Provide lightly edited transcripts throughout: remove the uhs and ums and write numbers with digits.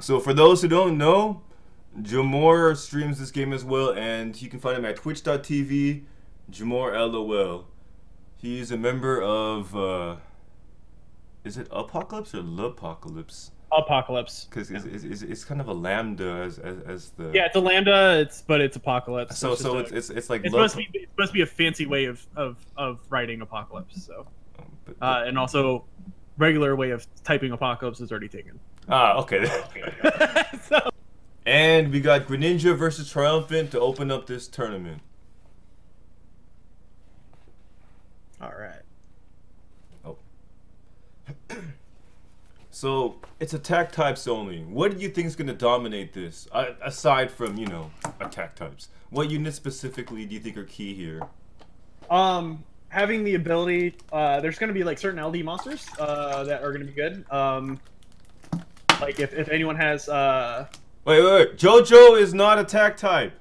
So for those who don't know, Jamore streams this game as well, and you can find him at twitch.tv, JamoreLoL. He's a member of, is it Apocalypse or L'Apocalypse? Apocalypse. Because it's kind of a lambda as the... Yeah, it's a lambda, but it's Apocalypse. So it's like... It's supposed to be a fancy way of writing Apocalypse, so... and also, regular way of typing Apocalypse is already taken. Ah, okay. So... And we got Greninja versus Triumphant to open up this tournament. Alright. Oh. So, it's attack types only. What do you think is going to dominate this? Aside from, you know, attack types. What units specifically do you think are key here? Having the ability, there's going to be like certain LD monsters that are going to be good. Like if anyone has... Wait. JoJo is not attack type.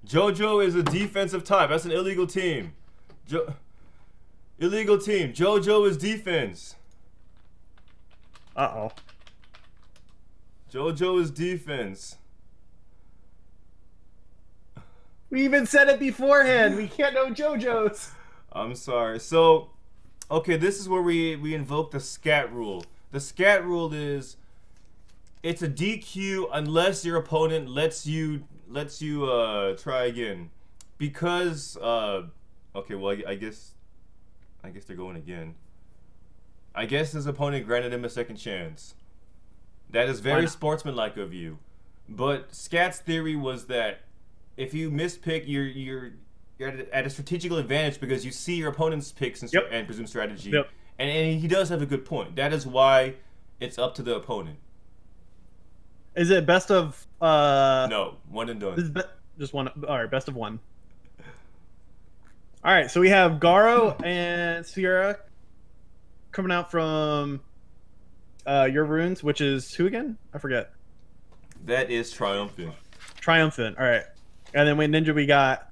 JoJo is a defensive type. That's an illegal team. Illegal team. JoJo is defense. Uh-oh. JoJo is defense. We even said it beforehand. We can't know JoJo's. I'm sorry. So, okay, this is where we invoke the scat rule. The scat rule is it's a DQ unless your opponent lets you try again. Because okay, well I guess they're going again. I guess his opponent granted him a second chance. That is very sportsmanlike of you. But Scat's theory was that if you mispick, you're at a strategical advantage because you see your opponent's picks and presume strategy. Yep. And he does have a good point. That is why it's up to the opponent. Is it best of... No, one and done. Just one. Alright, best of one. Alright, so we have Garo and Sierra coming out from your runes, which is who again? I forget. That is Triumphant. Triumphant, alright. And then with Ninja we got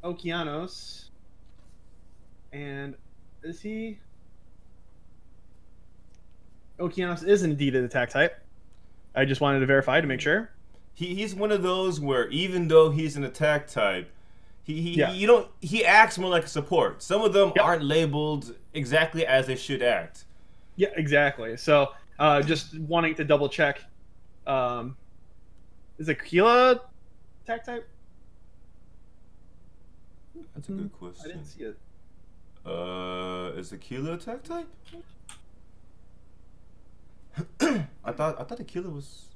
Okeanos. And is he... Okeanos is indeed an attack type. I just wanted to verify to make sure. He's one of those where even though he's an attack type, he acts more like a support. Some of them aren't labeled exactly as they should act. Yeah, exactly. So just wanting to double check. Is Aquila attack type? That's a good question. I didn't see it. Is Aquila attack type? I thought Aquila was...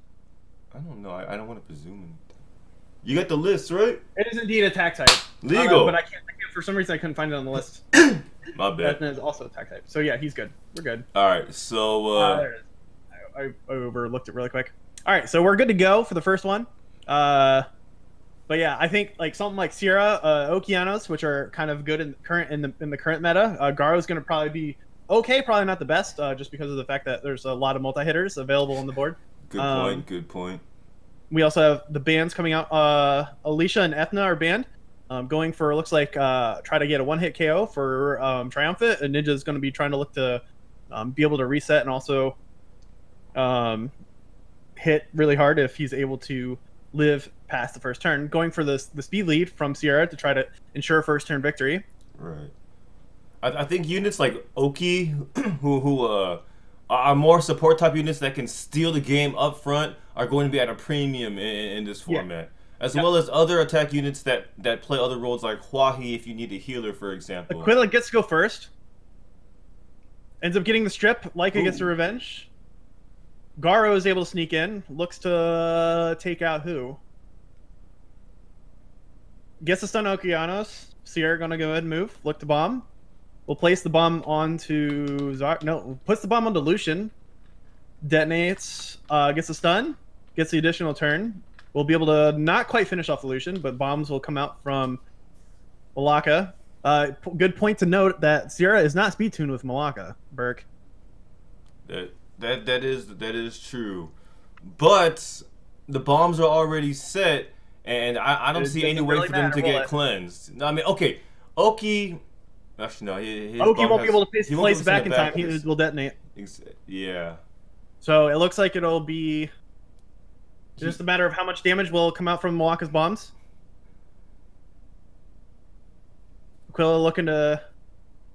I don't know. I don't want to presume. You got the list, right? It is indeed attack type. Legal. But I can't, for some reason I couldn't find it on the list. My bad. That is also attack type. So yeah, he's good. We're good. Alright, so... there it is. I overlooked it really quick. Alright, so we're good to go for the first one. But yeah, I think like something like Sierra, Okeanos, which are kind of good in the current meta. Garo's going to probably be okay, probably not the best, just because of the fact that there's a lot of multi-hitters available on the board. Good point, good point. We also have the bands coming out. Alicia and Ethna are banned. Going for, looks like, try to get a one-hit KO for Triumphant. And Ninja is going to be trying to look to be able to reset and also hit really hard if he's able to live past the first turn. Going for the speed lead from Sierra to try to ensure first turn victory. Right. I think units like Oki, who are more support type units that can steal the game up front, are going to be at a premium in this format. As well as other attack units that play other roles like Huahi if you need a healer, for example. Aquila gets to go first. Ends up getting the strip, like it gets the revenge. Garo is able to sneak in. Looks to take out who? Gets the stun Okeanos. Sierra gonna go ahead and move. Look to bomb. We'll place the bomb onto puts the bomb onto Lucian. Detonates, gets a stun, gets the additional turn. We'll be able to not quite finish off the Lucian, but bombs will come out from Malaka. Good point to note that Sierra is not speed tuned with Malaka, Burke. That is true. But the bombs are already set, and I don't see any way for them to get cleansed. I mean, okay, Oki... Actually, no. Oki won't be able to place it back in time. He will detonate. Yeah. So it looks like it'll be just a matter of how much damage will come out from Moaka's bombs. Aquila looking to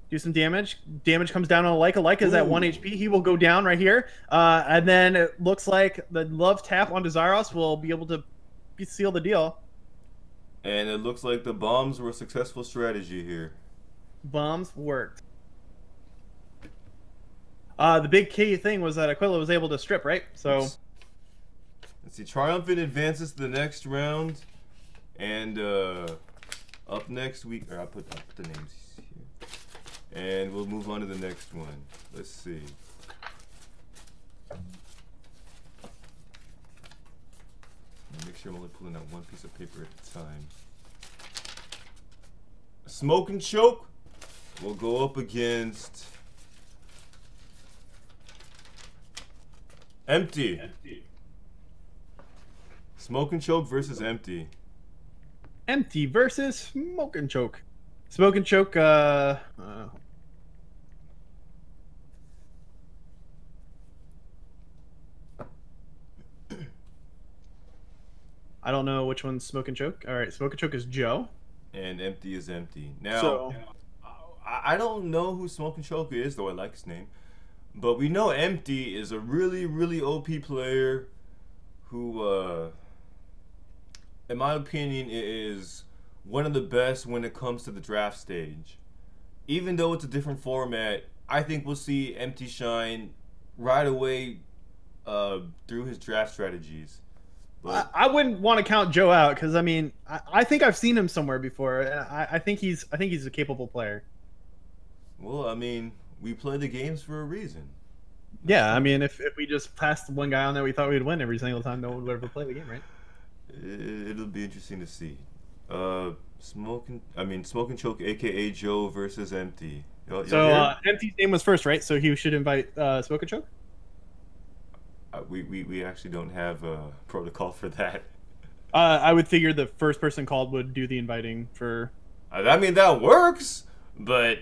do some damage. Damage comes down on Leica. Leica's at 1 HP. He will go down right here. And then it looks like the love tap onto Zyros will be able to seal the deal. And it looks like the bombs were a successful strategy here. Bombs worked. The big key thing was that Aquila was able to strip, right? So let's see. Triumphant advances to the next round, and up next week. I'll put the names here, and we'll move on to the next one. Let's see. Make sure I'm only pulling out one piece of paper at a time. Smoke and Choke will go up against Empty. Smoke and Choke versus Empty. Empty versus Smoke and Choke. Smoke and Choke, I don't know which one's Smoke and Choke. All right, Smoke and Choke is Joe. And Empty is Empty. Now, so, I don't know who Smoke and Choke is, though I like his name. But we know Empty is a really, really OP player who, in my opinion, is one of the best when it comes to the draft stage. Even though it's a different format, I think we'll see Empty shine right away through his draft strategies. But I wouldn't want to count Joe out because I mean I think I've seen him somewhere before. I think he's a capable player. Well, I mean, we play the games for a reason. Yeah, I mean, if we just passed one guy on there we thought we'd win every single time, no one would ever play the game, right? It'll be interesting to see. Smoke and Choke, aka Joe versus Empty. So Empty's name was first, right? So he should invite Smoke and Choke. We actually don't have a protocol for that. I would figure the first person called would do the inviting for. I mean, that works, but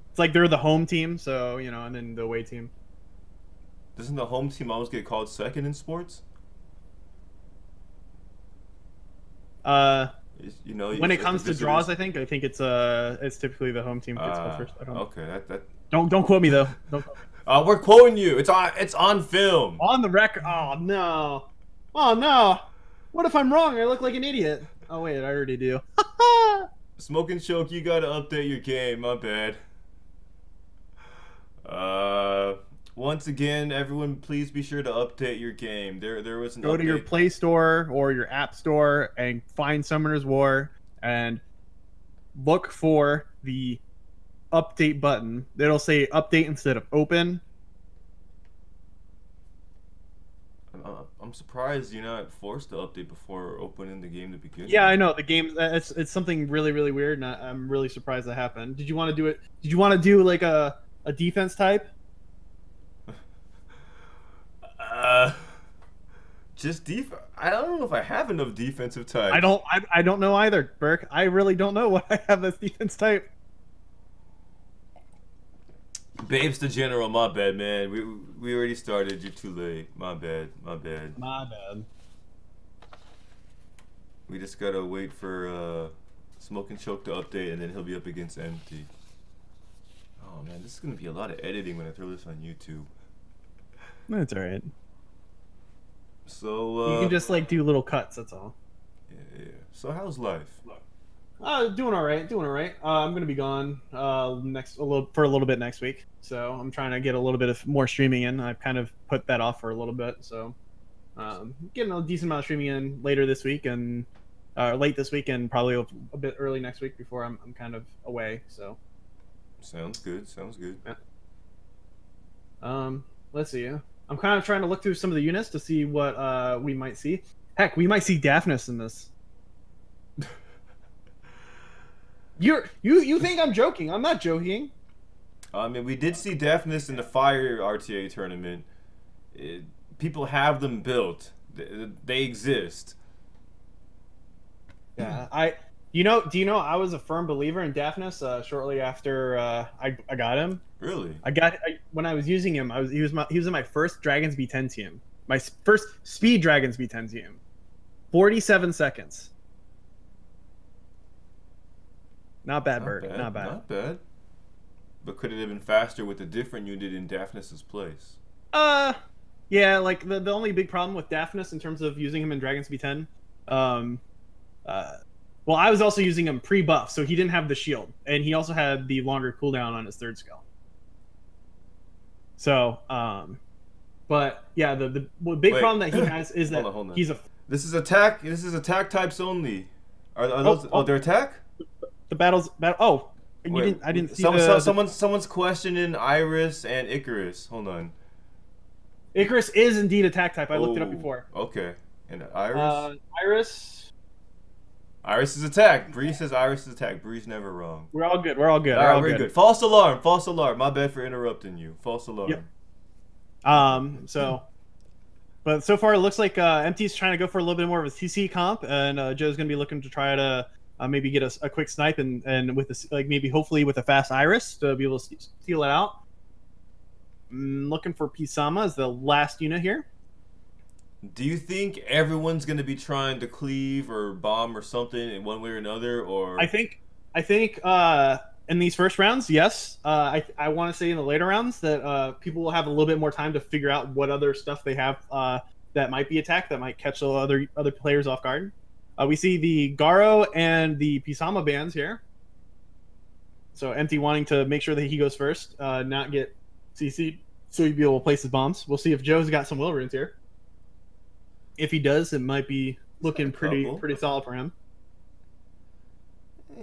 it's like they're the home team, so you know, and then the away team. Doesn't the home team always get called second in sports? When it comes to draws, I think it's typically the home team gets called first. I don't know. Okay, Don't quote me though. Don't quote me. We're quoting you. It's on film. On the record. Oh no. Oh no. What if I'm wrong? I look like an idiot. Oh wait, I already do. Smoke and Choke, you gotta update your game. My bad. Once again, everyone, please be sure to update your game. There was an Go update. to your Play Store or your App Store and find Summoner's War and look for the update button. It'll say update instead of open. I'm surprised you're not forced to update before opening the game to begin. Yeah, I know the game. It's something really weird, and I'm really surprised that happened. Did you want to do it? Did you want to do like a defense type? Just I don't know if I have enough defensive type. I don't know either, Burke. I really don't know what I have as defense type. Babes the General, my bad, man. We already started. You're too late. My bad. We just gotta wait for Smoke and Choke to update, and then he'll be up against Empty. Oh man, this is gonna be a lot of editing when I throw this on YouTube. That's all right. So you can just like do little cuts. That's all. Yeah. So how's life? Doing all right. I'm gonna be gone for a little bit next week. So I'm trying to get a little bit of more streaming in. I've kind of put that off for a little bit. So getting a decent amount of streaming in later this week and late this week and probably a bit early next week before I'm kind of away. So sounds good. Yeah. Let's see. I'm kind of trying to look through some of the units to see what we might see. Heck, we might see Daphnis in this. You think I'm joking? I'm not joking. I mean, we did see Daphnis in the Fire RTA tournament. People have them built. They exist. Yeah, Do you know I was a firm believer in Daphnis shortly after I got him. Really? When I was using him, he was in my first Dragons B10 team, my first speed Dragons B10 team. 47 seconds. Not bad, Bird. Not bad. Not bad. But could it have been faster with a different unit in Daphnis's place? Yeah. Like the only big problem with Daphnis in terms of using him in Dragons B10, well, I was also using him pre-buff, so he didn't have the shield, and he also had the longer cooldown on his third skill. So, but yeah, the big problem that he has is that hold on. he's a. This is attack. This is attack types only. Are those? Oh, they're attack. The battles. Oh, Wait, I didn't see. Someone's questioning Iris and Icarus. Hold on. Icarus is indeed attack type. I looked it up before. Okay. And Iris. Iris is attack. Bree says Iris is attack. Bree's never wrong. We're all good. We're all good. All right, we're good. False alarm. False alarm. My bad for interrupting you. False alarm. Yep. But so far it looks like MT's trying to go for a little bit more of a CC comp, and Joe's gonna be looking to try to maybe get a quick snipe and with this, like maybe hopefully with a fast Iris to be able to steal it out. Looking for Pisama as the last unit here. Do you think everyone's going to be trying to cleave or bomb or something in one way or another? Or I think in these first rounds, yes. I want to say in the later rounds that people will have a little bit more time to figure out what other stuff they have that might be attacked, that might catch other players off guard. We see the Garo and the Pisama bands here. So MT wanting to make sure that he goes first, not get CC'd, so he'd be able to place his bombs. We'll see if Joe's got some will runes here. If he does, it might be looking pretty solid for him.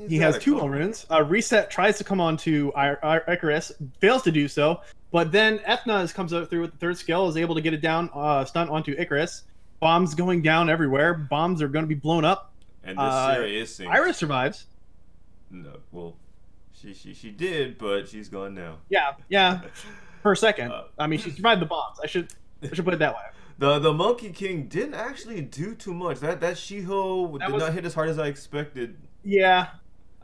He has 2 will runes. Reset tries to come on to Icarus, fails to do so, but then Ethna comes out through with the third skill, is able to get it down, stunt onto Icarus. Bombs going down everywhere. Bombs are going to be blown up. And this serious thing. Iris survives. No, well, she did, but she's gone now. Yeah. For a second. I mean, she survived the bombs. I should put it that way. The Monkey King didn't actually do too much. That Shiho did not hit as hard as I expected. Yeah.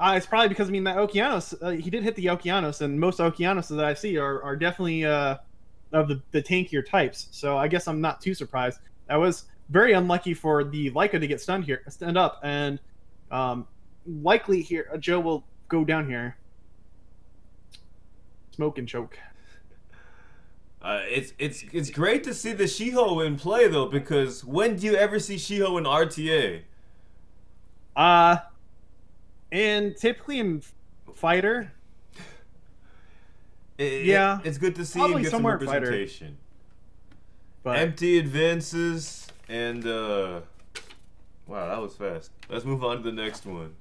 It's probably because, I mean, that Okeanos, he did hit the Okeanos, and most Okeanos that I see are definitely of the tankier types. So I guess I'm not too surprised. That was very unlucky for the Leica to get stunned up, and likely here, Joe will go down here. Smoke and choke. It's great to see the Shiho in play though, because when do you ever see Shiho in RTA? And typically in fighter. It's good to see him get some representation. But Empty advances, and wow, that was fast. Let's move on to the next one.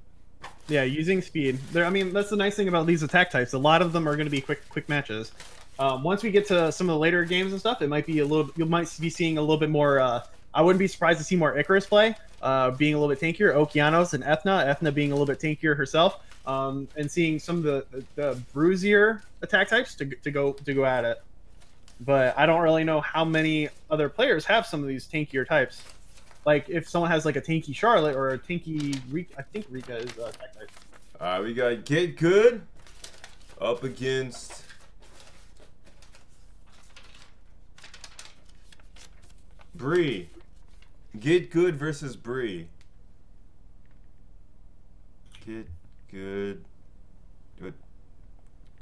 Yeah, using speed. I mean, that's the nice thing about these attack types. A lot of them are going to be quick matches. Once we get to some of the later games and stuff, it might be you might be seeing a little bit more. I wouldn't be surprised to see more Icarus play, being a little bit tankier. Okeanos and Ethna being a little bit tankier herself, and seeing some of the bruisier attack types to go at it. But I don't really know how many other players have some of these tankier types. Like if someone has like a tanky Charlotte or a tanky Rika, I think Rika is attack type. Alright, we got Get Good up against Bree. Get Good versus Bree. Get Good.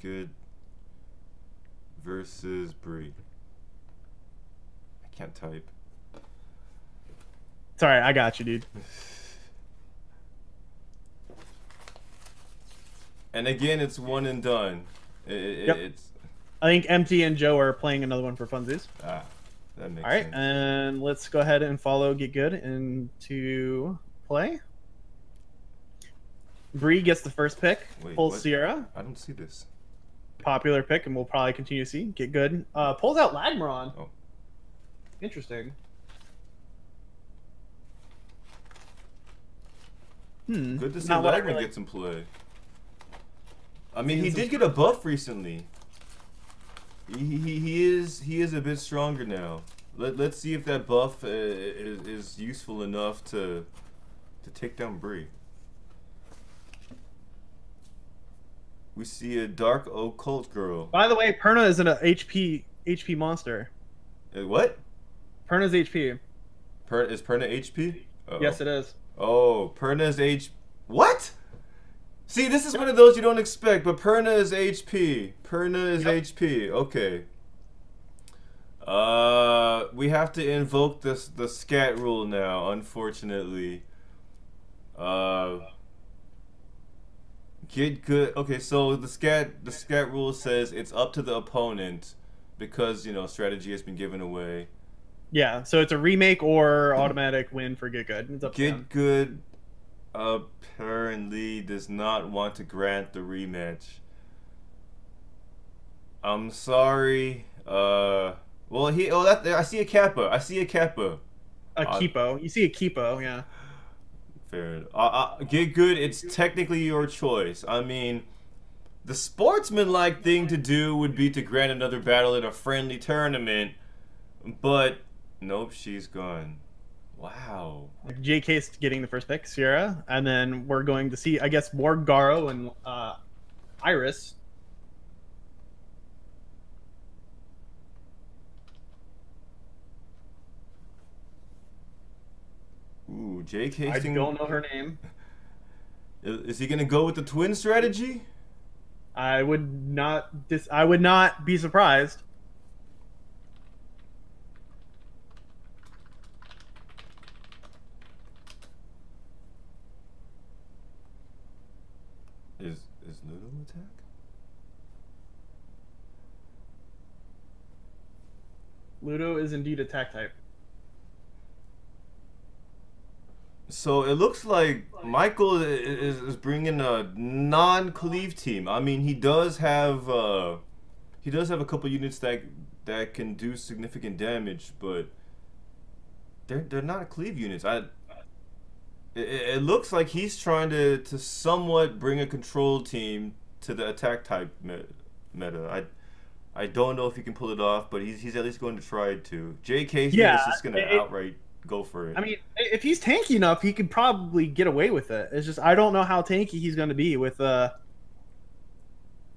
Good versus Bree. I can't type. Sorry, I got you, dude. And again, it's one and done. Yep. It's. I think MT and Joe are playing another one for funsies. That makes sense. All right, and let's go ahead and follow Get Good into play. Bree gets the first pick. Pulls what? Sierra. I don't see this. Popular pick, and we'll probably continue to see. Get Good. Pulls out Lagmaron. Oh. Interesting. Good to see Lagmaron get some play. I mean, he did get a buff recently. He is a bit stronger now. Let's see if that buff is useful enough to take down Bree. We see a dark occult girl. By the way, Perna is an HP monster. What? Perna's HP. Is Perna HP? Uh-oh. Yes, it is. Oh, Perna's H. What? See, this is one of those you don't expect, but Perna is HP. Perna is HP. Okay. We have to invoke the scat rule now, unfortunately. Get good. Okay, so the scat rule says it's up to the opponent because, you know, strategy has been given away. Yeah, so it's a remake or automatic win for Get Good. It's up to them. Get Good apparently does not want to grant the rematch. I'm sorry. Well, I see a Kappa. I see a Kappa. A Kipo. You see a Kipo, yeah. Fair. Get Good. It's technically your choice. I mean, the sportsman-like thing to do would be to grant another battle in a friendly tournament, but nope, she's gone. Wow. JK's getting the first pick, Sierra, and then we're going to see, I guess, more Garo and Iris. Ooh, JK. I don't know her name. Is he gonna go with the twin strategy? I would not be surprised. Is Ludo attack? Ludo is indeed attack type. So it looks like Michael is bringing a non-cleave team. I mean, he does have a couple units that can do significant damage, but they're not cleave units. It looks like he's trying to somewhat bring a control team to the attack type meta. I don't know if he can pull it off, but he's at least going to try to. JK is just going to outright go for it. I mean, if he's tanky enough, he could probably get away with it. It's just I don't know how tanky he's going to be with that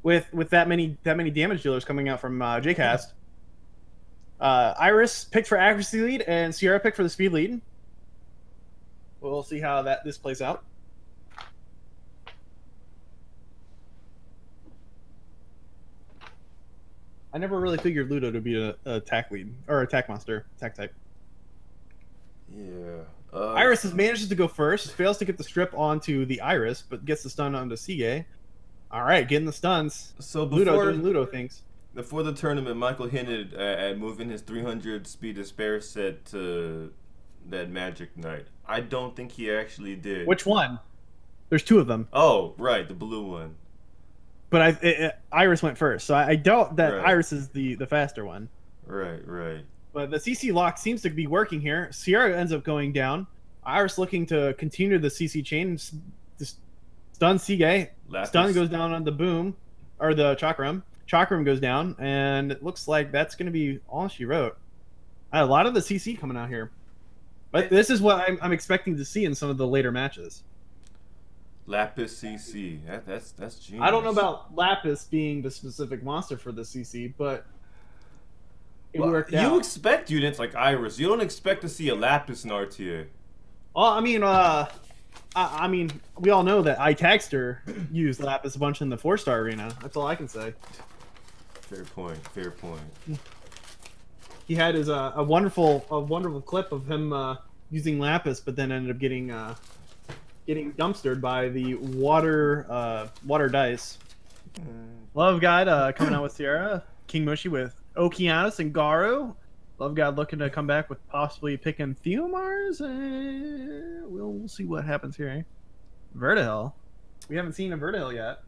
many damage dealers coming out from JCast. Iris picked for accuracy lead, and Sierra picked for the speed lead. We'll see how this plays out. I never really figured Ludo to be a attack lead or attack monster, attack type. Yeah. Iris manages to go first, fails to get the strip onto the Iris, but gets the stun onto Sige. All right, getting the stuns. So Ludo doing Ludo things. Before the tournament, Michael hinted at moving his 300 speed to spare set to that Magic Knight. I don't think he actually did. Which one? There's two of them. Oh, right, the blue one. But Iris went first, so I doubt that Iris is the faster one. Right. But the CC lock seems to be working here. Sierra ends up going down. Iris looking to continue the CC chain. Stun Sige. Stun goes down on the boom, or the Chakram. Chakram goes down, and it looks like that's going to be all she wrote. A lot of the CC coming out here. But this is what I'm expecting to see in some of the later matches. Lapis CC. That's genius. I don't know about Lapis being the specific monster for the CC, but it worked out. You expect units like Iris. You don't expect to see a Lapis in RTA. Well, I mean, we all know that iTagster used Lapis a bunch in the 4-star arena. That's all I can say. Fair point. He had his a wonderful clip of him using Lapis, but then ended up getting dumpstered by the water dice. Love God coming out with Sierra, King Mushy with Okeanos and Garo. Love God looking to come back with possibly picking Theomars. We'll see what happens here. Eh? Vertihell. We haven't seen a Vertihell yet.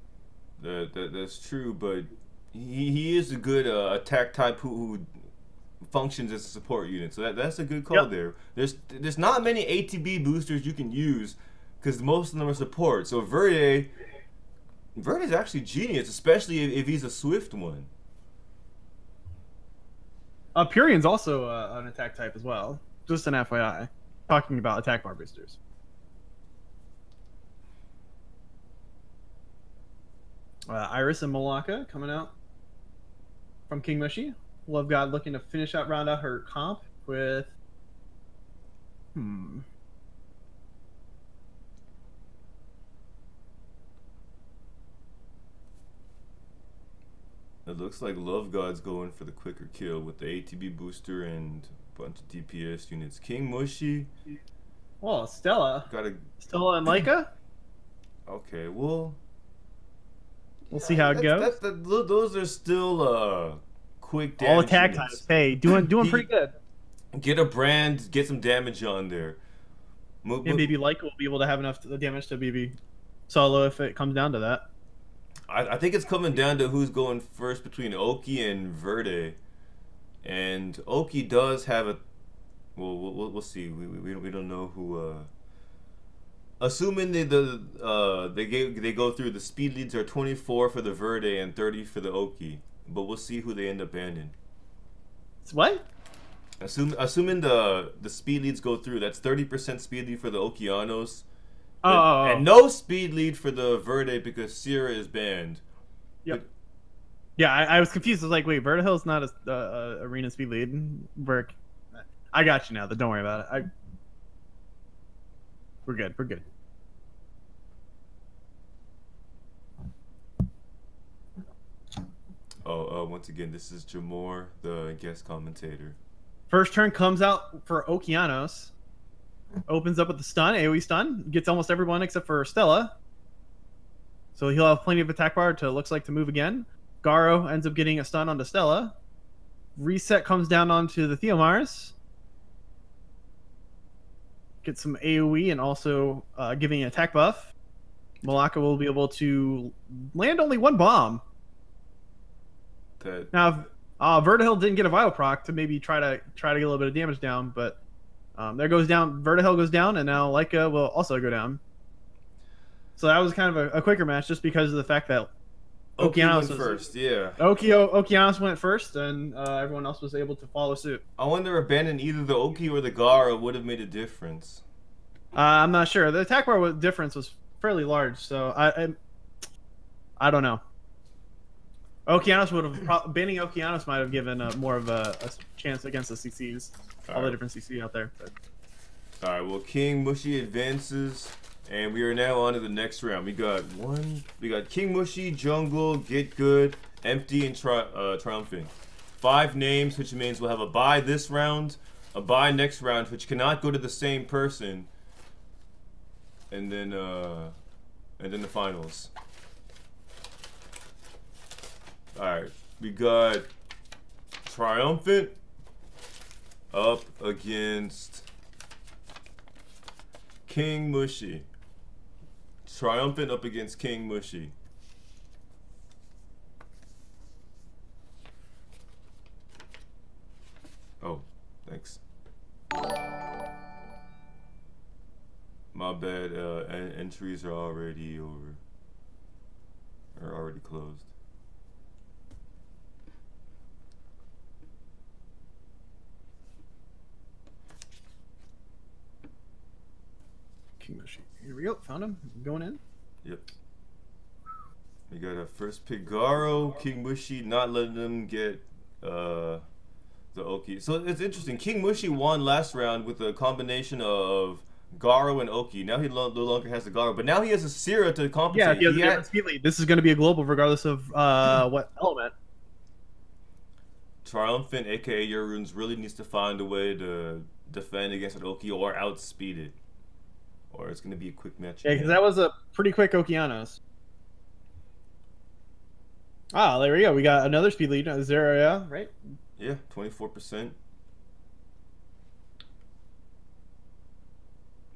That's true, but he is a good attack type who functions as a support unit. So that's a good call there. There's not many ATB boosters you can use because most of them are support. So Verde is actually genius, especially if he's a swift one. Purion's also an attack type as well. Just an FYI. Talking about attack bar boosters. Iris and Malaka coming out from King Mushy. Love God looking to finish out, round out her comp with. It looks like Love God's going for the quicker kill with the ATB booster and a bunch of DPS units. King Mushy. Oh, Stella. Stella and Leica. Okay, well. We'll see how it goes. Those are still quick damage. All attack times. Hey, doing pretty good. Get a brand, get some damage on there. And maybe Leica will be able to have enough damage to maybe solo if it comes down to that. I think it's coming down to who's going first between Oki and Verde. And Oki does have a... Well, we'll see. We don't know who... Assuming they go through, the speed leads are 24 for the Verde and 30 for the Oki. But we'll see who they end up banning. What? Assuming the speed leads go through, that's 30% speed lead for the Okeanos. And no speed lead for the Verde because Sierra is banned. Yep. Yeah, I was confused. I was like, wait, Vertihill's not a arena speed lead. I got you now. Don't worry about it. We're good. We're good. Once again, this is Jamore, the guest commentator. First turn comes out for Okeanos. Opens up with the stun, AoE stun. Gets almost everyone except for Stella. So he'll have plenty of attack bar to move again. Garo ends up getting a stun onto Stella. Reset comes down onto the Theomars. Get some AoE and also giving an attack buff. Malaka will be able to land only one bomb. Now, Vertihill didn't get a vital proc to maybe try to get a little bit of damage down, but there goes down. Vertihill goes down, and now Leica will also go down. So that was kind of a quicker match, just because of the fact that Okeanos went first. Yeah. Okeanos went first, and everyone else was able to follow suit. I wonder if banning either the Oki or the Gara would have made a difference. I'm not sure. The attack bar difference was fairly large, so I don't know. Okeanos would have banning Okeanos might have given more of a chance against the CCs, all the different CC out there. But. All right. Well, King Mushy advances, and we are now on to the next round. We got King Mushy, Jungle, Get Good, Empty, and Triumphant. 5 names, which means we'll have a bye this round, a bye next round, which cannot go to the same person, and then the finals. Alright, we got Triumphant up against King Mushy. Triumphant up against King Mushy. Oh, thanks. My bad, entries are already over. Are already closed. King Mushy. Here we go. Found him. Going in. Yep. We got a first pick Garo, King Mushy not letting them get the Oki. So it's interesting. King Mushy won last round with a combination of Garo and Oki. Now he no longer has the Garo, but now he has a Sierra to compensate. Yeah, he has a different speed lead. This is going to be a global regardless of what element. Triumphant, aka Your Runes, really needs to find a way to defend against an Oki or outspeed it. Or it's going to be a quick match. Yeah, because that was a pretty quick Okeanos. Ah, there we go. We got another speed lead. Zero, yeah, right? Yeah, 24%.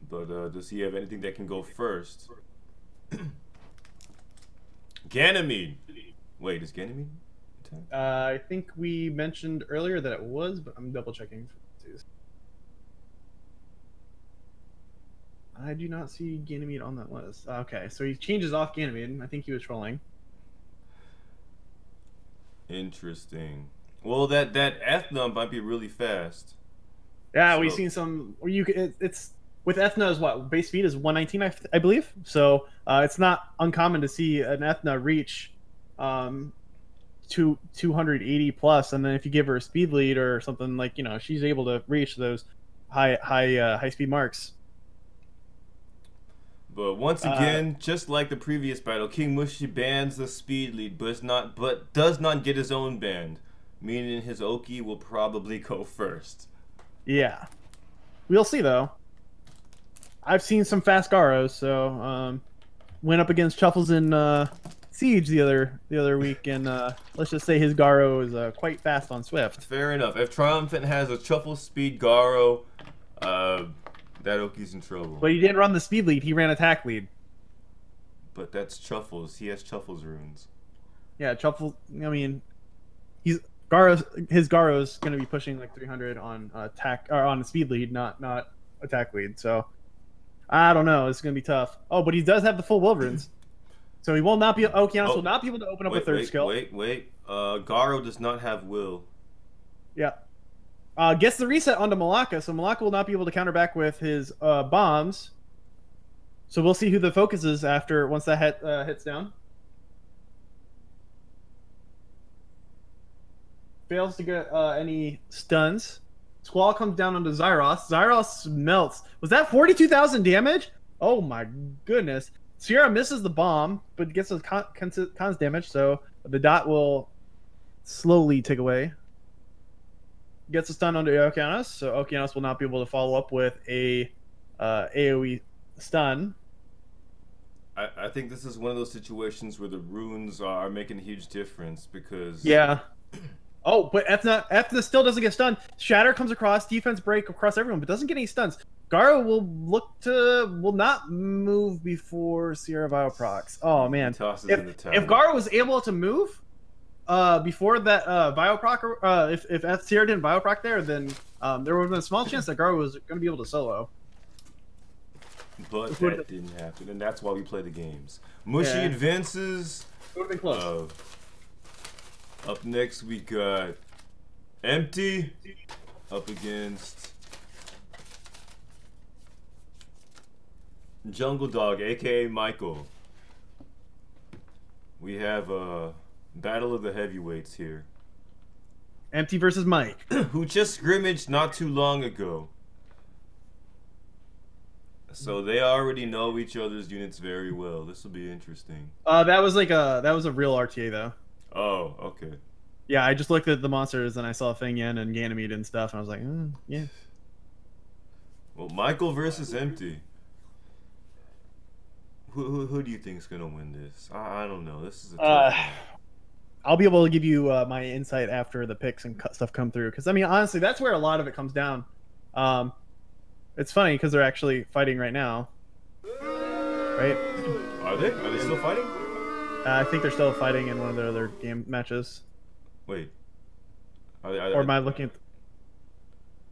But does he have anything that can go first? Ganymede. Wait, is Ganymede attack? I think we mentioned earlier that it was, but I'm double checking. I do not see Ganymede on that list. Okay, so he changes off Ganymede. I think he was trolling. Interesting. Well, that Ethna might be really fast. Yeah, so. We've seen some. It's with Ethna's what base speed is 119, I believe. So it's not uncommon to see an Ethna reach um, 280 plus, and then if you give her a speed lead or something, like, she's able to reach those high speed marks. But once again, just like the previous battle, King Mushi bans the speed lead, but does not get his own banned, meaning his Oki will probably go first. Yeah, we'll see though. I've seen some fast Garos, so went up against Chuffles in Siege the other week, and let's just say his Garo is quite fast on Swift. Fair enough. If Triumphant has a Chuffle speed Garo, that Oki's in trouble. But he didn't run the speed lead; he ran attack lead. But that's Chuffles. He has Chuffles runes. Yeah, Chuffles. I mean, his Garo's going to be pushing like 300 on attack or on the speed lead, not attack lead. So I don't know. It's going to be tough. Oh, but he does have the full Wolverines. So he will not be. Okeanos will not be able to open up a third skill. Wait. Garo does not have will. Yeah. Gets the reset onto Malaka, so Malaka will not be able to counter back with his bombs. So we'll see who the focus is after once that hits down. Fails to get any stuns. Squall comes down onto Zyros. Zyros melts. Was that 42,000 damage? Oh my goodness. Sierra misses the bomb, but gets a cons damage, so the dot will slowly tick away. Gets a stun onto Okeanos, so Okeanos will not be able to follow up with a AoE stun. I think this is one of those situations where the runes are making a huge difference because... Yeah. Oh, but Ethna still doesn't get stunned. Shatter comes across, defense break across everyone, but doesn't get any stuns. Garo will not move before Sierra Bioprocs. Oh man. If Garo was able to move before that Bioproc, if Sierra didn't Bioproc there, then there would have been a small chance that Garo was going to be able to solo. But that didn't happen, and that's why we play the games. Mushy advances. It would have been close. Up next, we got Empty up against Jungle Dog, aka Michael. We have a battle of the heavyweights here. Empty versus Mike, who just scrimmaged not too long ago. So they already know each other's units very well. This will be interesting. That was a real RTA though. Oh, okay. Yeah, I just looked at the monsters and I saw Feng Yan and Ganymede and stuff, and I was like, yeah. Well, Michael versus Empty. Who do you think is gonna win this? I don't know. This is a tough one. I'll be able to give you my insight after the picks and stuff come through, because I mean, honestly, that's where a lot of it comes down. It's funny because they're actually fighting right now, right? Are they? Are they still fighting? I think they're still fighting in one of their other game matches. Wait. Or am I looking at...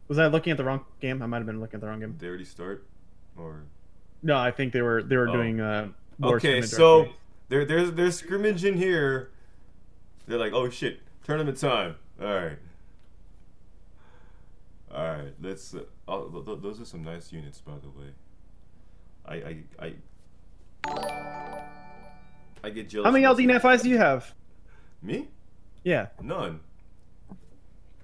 Was I looking at the wrong game? I might have been looking at the wrong game. Did they already start? Or... No, I think they were doing more okay, so they're scrimmaging here. They're like, oh shit, tournament time. Alright. Alright, let's those are some nice units, by the way. I get jealous. How many LD Net5s do you have? Me? Yeah. None.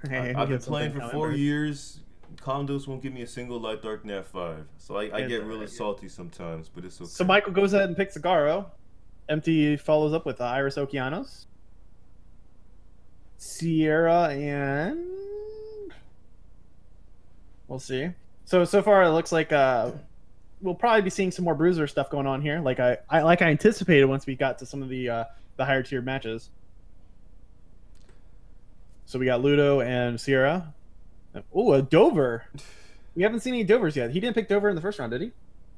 Hey, I've been playing for 4 years. Condos won't give me a single Light Dark Nat 5. So I get really salty sometimes, but it's okay. So Michael goes ahead and picks a Garo. Empty follows up with Iris Okeanos. Sierra and... We'll see. So far it looks like we'll probably be seeing some more Bruiser stuff going on here, like I anticipated once we got to some of the higher tier matches. So we got Ludo and Sierra. Oh, a Dover. We haven't seen any Dovers yet. He didn't pick Dover in the first round, did he?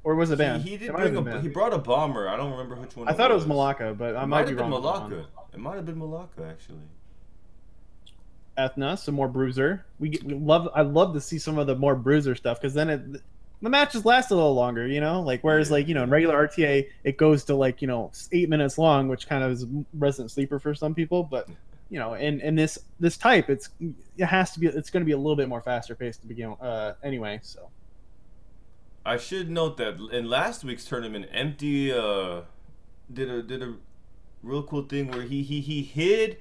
Or was it Ben? He did he brought a bomber. I don't remember which one. I thought it was Malaka, but I might be wrong. It might have been Malaka, actually. Ethna, some more Bruiser. I love to see some of the more Bruiser stuff, because then the matches last a little longer, you know? Like, whereas, like, you know, in regular RTA, it goes to, like, you know, 8 minutes long, which kind of is resident sleeper for some people, but... You know, in this type, it's going to be a little bit more faster paced to begin anyway. So, I should note that in last week's tournament, Empty did real cool thing where he hid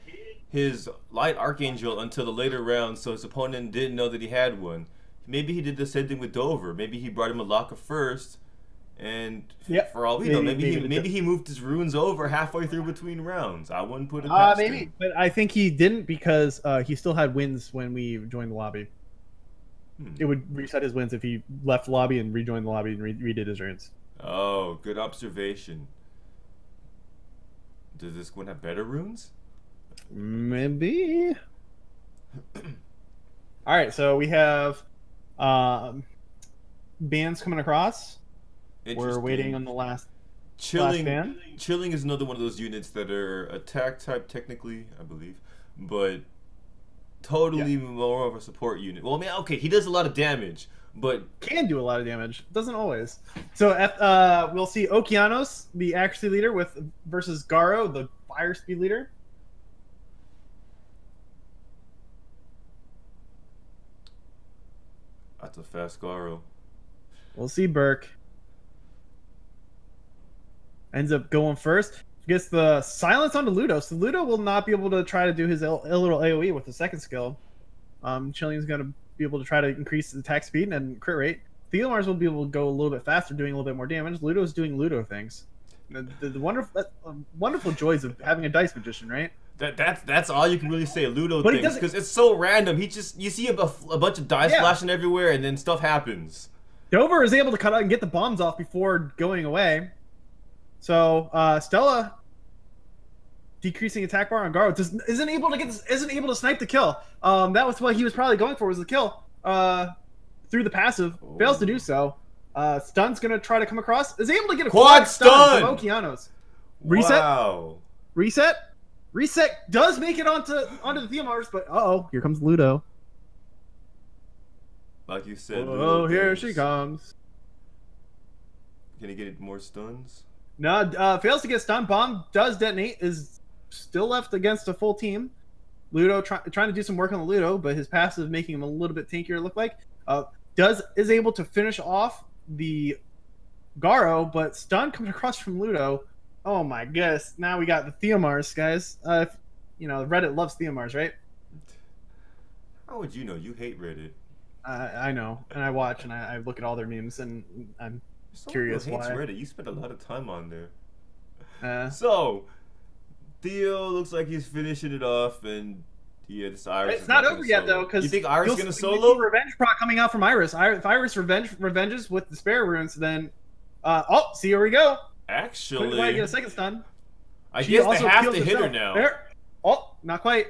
his light archangel until the later rounds, so his opponent didn't know that he had one. Maybe he did the same thing with Dover. Maybe he brought him a Locke first, and for all we know, maybe he moved his runes over halfway through between rounds. I wouldn't put it past him. But I think he didn't because he still had wins when we joined the lobby. It would reset his wins if he left the lobby and rejoined the lobby and redid his runes. Oh, good observation. Does this one have better runes? Maybe. All right, so we have bands coming across. We're waiting on the last band. Chilling is another one of those units that are attack type technically, I believe, but totally more of a support unit. Well, I mean, okay, he does a lot of damage, but can do a lot of damage. Doesn't always. So we'll see Okeanos, the accuracy leader, versus Garo, the fire speed leader. That's a fast Garo. We'll see. Burke ends up going first. Gets the silence onto Ludo, so Ludo will not be able to try to do his little AoE with the second skill. Chilling's going to be able to try to increase his attack speed and crit rate. Theomars will be able to go a little bit faster, doing a little bit more damage. Ludo's doing Ludo things. The wonderful joys of having a dice magician, right? That's all you can really say. Ludo things, because it's so random. You see a bunch of dice flashing everywhere, and then stuff happens. Dover is able to cut out and get the bombs off before going away. So Stella decreasing attack bar on Garo isn't able to snipe the kill. That was what he was probably going for, was the kill through the passive. Fails to do so. Stun's gonna try to come across. Is able to get a quad stun from Okeanos. Reset. Wow. Reset does make it onto the Theomars, but here comes Ludo. Like you said. Oh, here she comes. Can he get more stuns? No, fails to get stunned. Bomb does detonate. Is still left against a full team. Ludo trying to do some work on the Ludo, but his passive making him a little bit tankier. It looked like is able to finish off the Garo, but stun coming across from Ludo. Oh my goodness! Now we got the Theomars, guys. Reddit loves Theomars, right? How would you know? You hate Reddit. I know, and I watch and I look at all their memes, and I'm curious why. Reddit. You spend a lot of time on there. So, Theo looks like he's finishing it off, and this Iris. It's not over yet, though, because you think Iris is gonna solo? Revenge proc coming out from Iris. If Iris revenges with the spare runes, then see, here we go. Actually, might get a second stun. I guess they have to hit her now. There. Oh, not quite.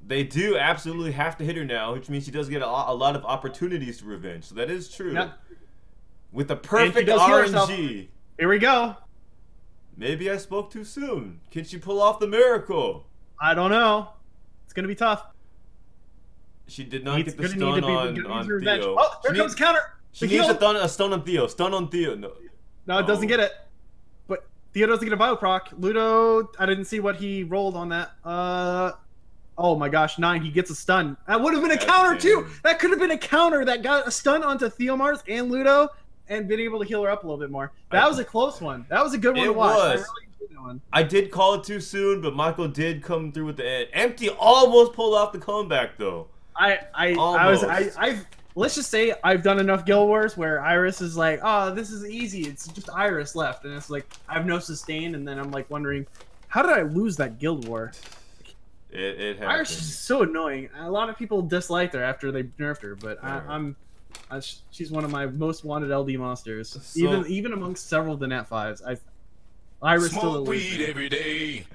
They do absolutely have to hit her now, which means she does get a lot of opportunities to revenge. So that is true. Yep. With the perfect RNG. Here we go. Maybe I spoke too soon. Can she pull off the miracle? I don't know. It's going to be tough. She did not get the stun on Theo. Oh, there comes counter. She needs a stun on Theo. Stun on Theo. No, it doesn't get it. But Theo doesn't get a bio proc. Ludo, I didn't see what he rolled on that. Oh my gosh, 9. He gets a stun. That would have been a counter too. That could have been a counter that got a stun onto Theomars and Ludo and been able to heal her up a little bit more. That was a close one. That was a good one to watch. I really enjoyed that one. I did call it too soon, but Michael did come through with the end. Empty almost pulled off the comeback though. Let's just say I've done enough Guild Wars where Iris is like, oh, this is easy. It's just Iris left, and it's like I have no sustain, and then I'm like wondering, how did I lose that Guild War? It happened. Iris is so annoying. A lot of people disliked her after they nerfed her, but she's one of my most wanted LD monsters. So, even amongst several of the Nat 5s, Iris still weed every day.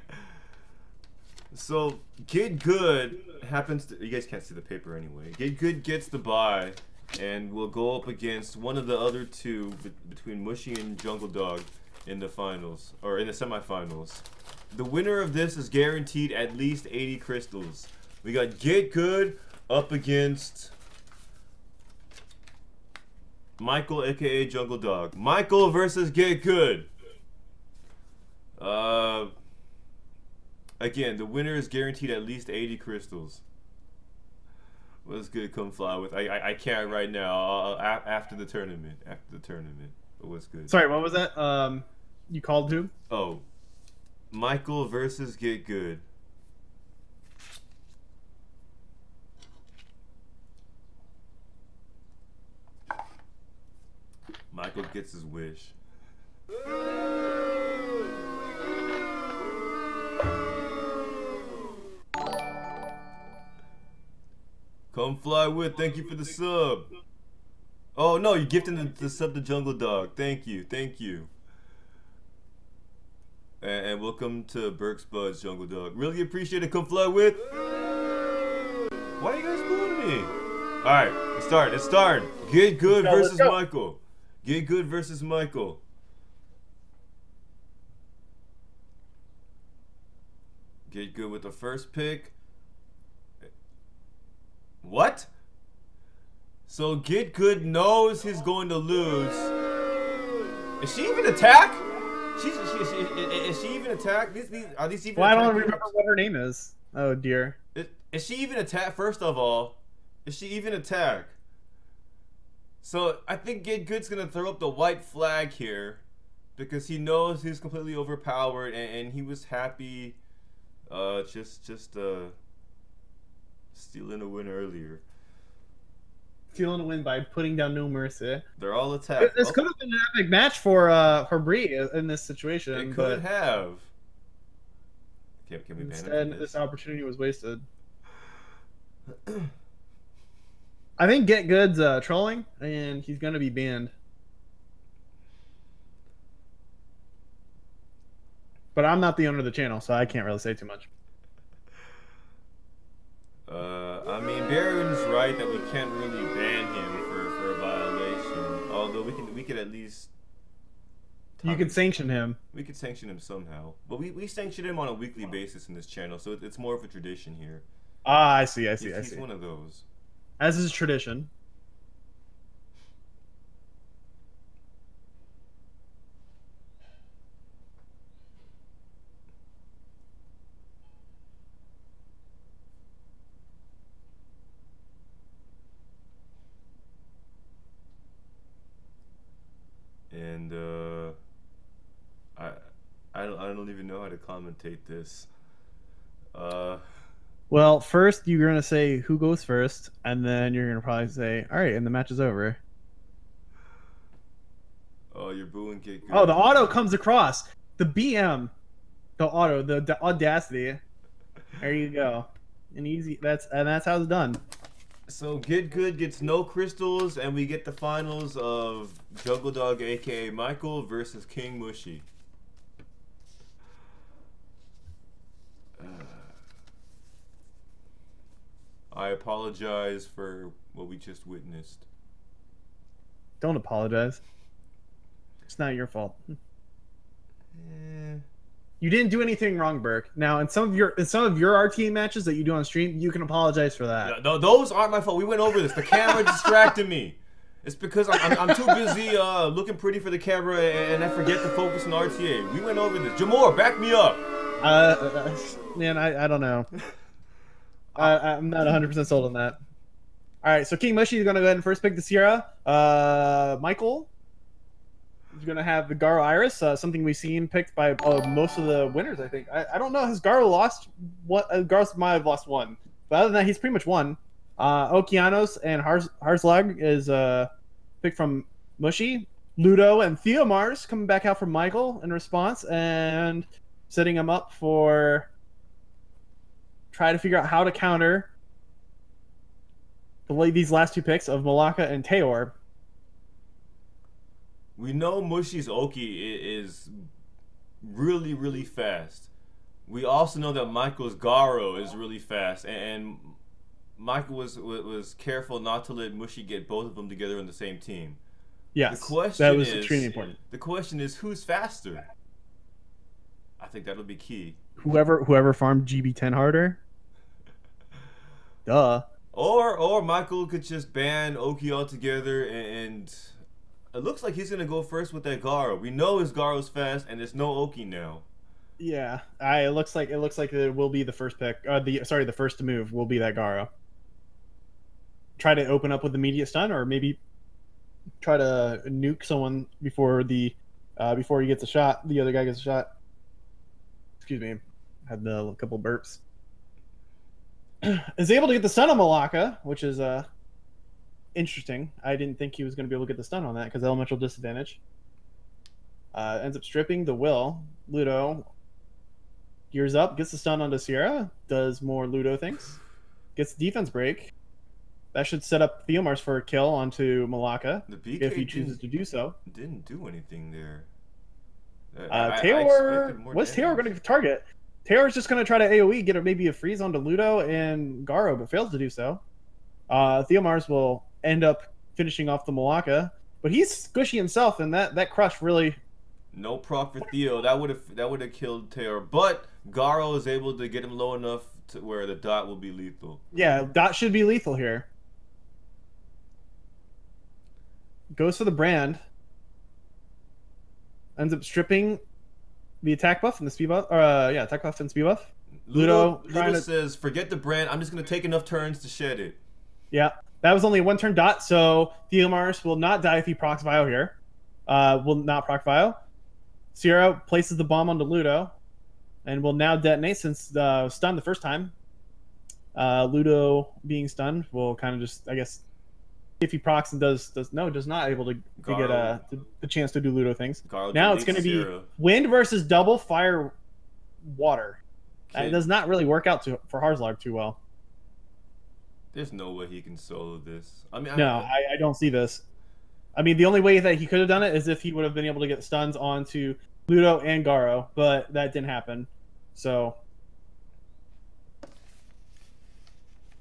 So Get Good happens to, you guys can't see the paper anyway. Get Good gets the bye, and will go up against one of the other two between Mushy and Jungle Dog in the finals or in the semifinals. The winner of this is guaranteed at least 80 crystals. We got Get Good up against Michael, aka Jungle Dog. Michael versus Get Good. Again, the winner is guaranteed at least 80 crystals. What's good? Come fly with. I can't right now. After the tournament. But what's good? Sorry, what was that? You called who? Oh. Michael versus Get Good. Michael gets his wish. Come fly with. Thank you for the sub. Oh no, you gifted the sub to Jungle Dog. Thank you, thank you. And welcome to Burke's Buds, Jungle Dog. Really appreciate it. Come fly with. Why are you guys booing me? All right, let's start. Get Good versus Michael. Get Good versus Michael. Get Good with the first pick. What? So Get Good knows he's going to lose. Is she even attack? Is she even attack? Are these even? Well, I don't remember what her name is. Oh dear. Is she even attack? First of all, is she even attack? So I think Get Good's gonna throw up the white flag here because he knows he's completely overpowered and he was happy, just stealing a win earlier. Stealing a win by putting down No Mercy. They're all attacked. This could have been an epic match for Bree in this situation. It could have. Can we instead, this opportunity was wasted. I think Get Good's trolling, and he's gonna be banned. But I'm not the owner of the channel, so I can't really say too much. I mean, Baron's right that we can't really ban him for a violation. Although we could at least. You could sanction him. We could sanction him somehow, but we sanction him on a weekly basis in this channel, so it's more of a tradition here. Ah, I see. He's one of those. As is tradition. And I don't even know how to commentate this. Well, first you're gonna say who goes first, and then you're gonna probably say, "All right," and the match is over. Oh, you're booing Get Good. Oh, the auto comes across the BM, the auto, the audacity. There you go, and easy. That's how it's done. So Get Good gets no crystals, and we get the finals of Jungle Dog, aka Michael, versus King Mushy. I apologize for what we just witnessed. Don't apologize. It's not your fault. You didn't do anything wrong, Burke. Now, in some of your RTA matches that you do on stream, you can apologize for that. No, those aren't my fault. We went over this. The camera distracted me. It's because I'm too busy looking pretty for the camera and I forget to focus on RTA. We went over this. Jamore, back me up. Man, I don't know. I'm not 100% sold on that. All right, so King Mushy is going to go ahead and first pick the Sierra. Michael is going to have the Garo Iris, something we've seen picked by most of the winners, I think. I don't know. Has Garo lost? Garo might have lost one. But other than that, he's pretty much won. Okeanos and Harzlag is picked from Mushy. Ludo and Theomars coming back out from Michael in response and setting him up for try to figure out how to counter these last two picks of Malaka and Taor. We know Mushy's Oki is really, really fast. We also know that Michael's Garo is really fast, and Michael was careful not to let Mushy get both of them together on the same team. Yes, that was extremely important. The question is, who's faster? I think that'll be key. Whoever farmed GB10 harder. Duh. Or Michael could just ban Oki altogether, and it looks like he's gonna go first with that Garo. We know his Garo's fast, and there's no Oki now. Yeah, it looks like it will be the first pick. The first to move will be that Garo. Try to open up with immediate stun, or maybe try to nuke someone before he gets a shot. The other guy gets a shot. Excuse me. Had a couple burps. Is able to get the stun on Malaka, which is interesting. I didn't think he was going to be able to get the stun on that because elemental disadvantage. Ends up stripping the Will. Ludo gears up, gets the stun onto Sierra, does more Ludo things, gets the defense break. That should set up Theomars for a kill onto Malaka if he chooses to do so. Didn't do anything there. Taylor, what's Taylor going to target? Taylor's just going to try to AoE, get maybe a freeze onto Ludo and Garo, but fails to do so. Theomars will end up finishing off the Malaka, but he's squishy himself, and that crush really. No proc for Theo. That would have killed Taylor, but Garo is able to get him low enough to where the dot will be lethal. Yeah, dot should be lethal here. Goes for the brand. Ends up stripping the attack buff and the speed buff. Attack buff and speed buff. Ludo says, forget the brand. I'm just going to take enough turns to shed it. Yeah, that was only a 1-turn dot, so Theomars will not die if he procs Vio here. Will not proc Vio. Sierra places the bomb onto Ludo and will now detonate since stunned the first time. Ludo being stunned will kind of just, I guess, if he procs and does not able to get the chance to do Ludo things. Now it's going to be wind versus double fire water. It does not really work out for Harzlarg too well. There's no way he can solo this. I mean, I don't see this. I mean, the only way that he could have done it is if he would have been able to get stuns onto Ludo and Garo, but that didn't happen. So,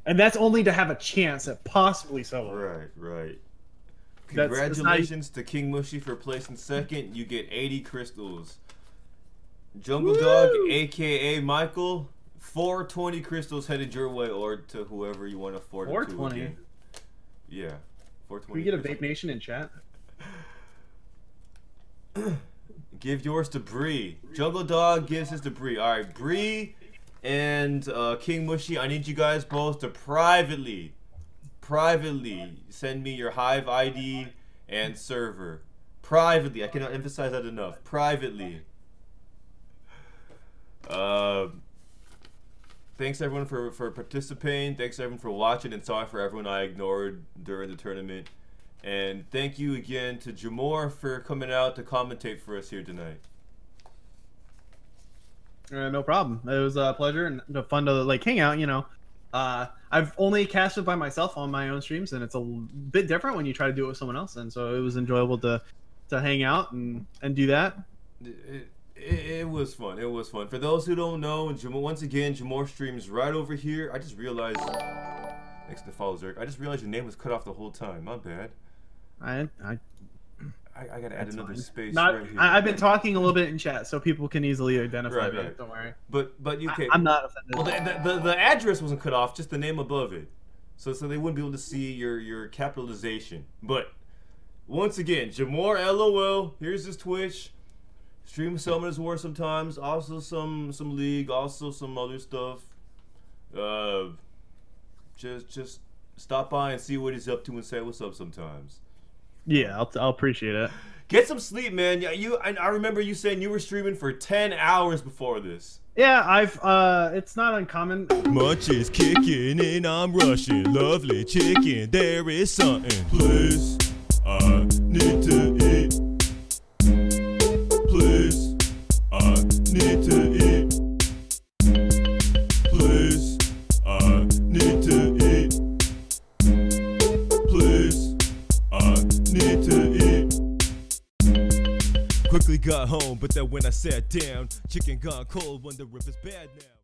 and that's only to have a chance at possibly solo. Right. Congratulations to King Mushy for placing second. You get 80 crystals. Jungle Dog, aka Michael, 420 crystals headed your way, or to whoever you want to afford it to. 420. Again. Yeah. Can we get a Vape Nation in chat? Give yours to Bree. Jungle Dog gives his to Bree. All right, Bree and King Mushy, I need you guys both to privately send me your Hive ID and server. Privately. I cannot emphasize that enough. Privately. Thanks everyone for participating. Thanks everyone for watching, and sorry for everyone I ignored during the tournament. And thank you again to Jamore for coming out to commentate for us here tonight. No problem. It was a pleasure and fun to hang out. You know, I've only casted by myself on my own streams, and it's a bit different when you try to do it with someone else. And so it was enjoyable to hang out and do that. It was fun. It was fun. For those who don't know, once again, Jamore streams right over here. I just realized, next to follow Zerk, I just realized your name was cut off the whole time. My bad. I gotta add another space right here. I've been talking a little bit in chat, so people can easily identify me. Right. Don't worry. But you can. I'm not offended. Well, the address wasn't cut off, just the name above it, so they wouldn't be able to see your capitalization. But once again, Jamore LOL. Here's his Twitch. Stream Summoners War sometimes, also some League, also some other stuff. Just stop by and see what he's up to and say what's up sometimes. Yeah, I'll appreciate it. Get some sleep, man. Yeah, I remember you saying you were streaming for 10 hours before this. Yeah, it's not uncommon. Munch is kicking and I'm rushing. Lovely chicken, there is something. Please, I need to eat. Please, I need to eat. Please, I need to eat. Please, I need to eat. Quickly got home, but then when I sat down, chicken gone cold, wonder if it's bad now.